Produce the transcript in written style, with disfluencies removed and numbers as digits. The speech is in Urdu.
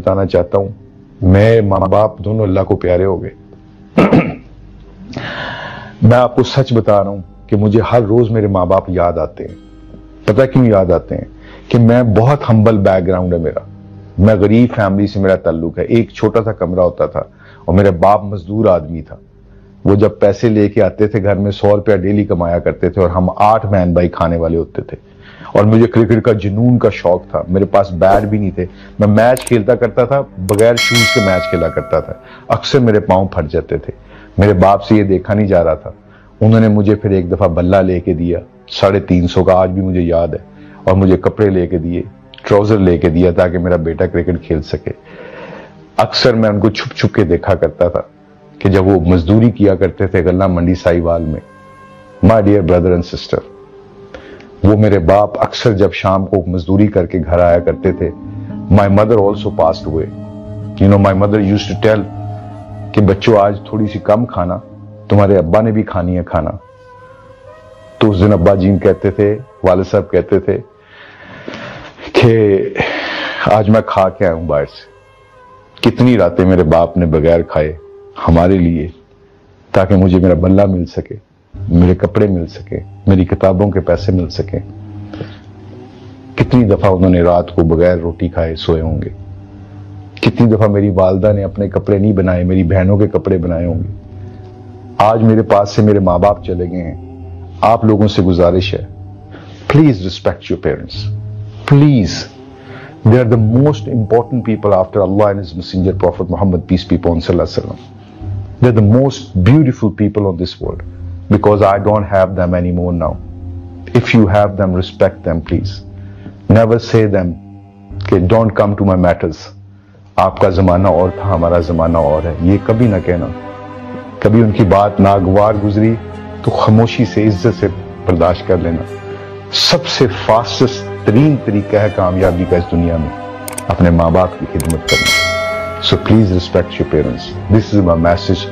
بتانا چاہتا ہوں، میں ماں باپ دونوں اللہ کو پیارے ہو گئے۔ میں آپ کو سچ بتا رہا ہوں کہ مجھے ہر روز میرے ماں باپ یاد آتے ہیں۔ پتہ کیوں یاد آتے ہیں؟ کہ میں بہت ہمبل بیک گراؤنڈ ہے میرا، میں غریب فیملی سے میرا تعلق ہے۔ ایک چھوٹا سا کمرہ ہوتا تھا اور میرے باپ مزدور آدمی تھا۔ وہ جب پیسے لے کے آتے تھے گھر میں 100 روپیہ ڈیلی کمایا کرتے تھے، اور ہم 8 بہن بھائی کھانے والے ہوتے تھے۔ اور مجھے کرکٹ کا جنون کا شوق تھا، میرے پاس بیٹ بھی نہیں تھے، میں میچ کھیلتا کرتا تھا، بغیر شوز کے میچ کھیلا کرتا تھا، اکثر میرے پاؤں پھٹ جاتے تھے۔ میرے باپ سے یہ دیکھا نہیں جا رہا تھا، انہوں نے مجھے پھر ایک دفعہ بلہ لے کے دیا 350 کا، آج بھی مجھے یاد ہے، اور مجھے کپڑے لے کے دیے، ٹراؤزر لے کے دیا تاکہ میرا بیٹا کرکٹ کھیل سکے۔ اکثر میں ان کو چھپ چھپ کے دیکھا کرتا تھا کہ جب وہ مزدوری کیا کرتے تھے غلہ منڈی ساہیوال میں۔ My dear brother and sister, وہ میرے باپ اکثر جب شام کو مزدوری کر کے گھر آیا کرتے تھے، my mother also passed away, you know my mother used to tell کہ بچوں آج تھوڑی سی کم کھانا، تمہارے ابا نے بھی کھانی ہے کھانا۔ تو اس دن ابا جی کہتے تھے، والد صاحب کہتے تھے کہ آج میں کھا کے آیا ہوں باہر سے۔ کتنی راتیں میرے باپ نے بغیر کھائے ہمارے لیے، تاکہ مجھے میرا بلہ مل سکے، میرے کپڑے مل سکے، میری کتابوں کے پیسے مل سکیں۔ کتنی دفعہ انہوں نے رات کو بغیر روٹی کھائے سوئے ہوں گے، کتنی دفعہ میری والدہ نے اپنے کپڑے نہیں بنائے، میری بہنوں کے کپڑے بنائے ہوں گے۔ آج میرے پاس سے میرے ماں باپ چلے گئے ہیں، آپ لوگوں سے گزارش ہے، please respect your parents, please. They are the most important people after Allah and His Messenger Prophet Muhammad, peace be upon him, sallallahu alaihi wasallam. They're the most beautiful people on this world, because I don't have them anymore now. If you have them, respect them, please. Never say them کہ don't come to my matters. آپ کا زمانہ اور تھا، ہمارا زمانہ اور ہے، یہ کبھی نہ کہنا۔ کبھی ان کی بات ناگوار گزری تو خاموشی سے، عزت سے برداشت کر لینا۔ سب سے فاسٹسٹ ترین طریقہ ہے کامیابی کا اس دنیا میں اپنے ماں باپ کی خدمت کرنا۔ So please respect your parents. This is my message.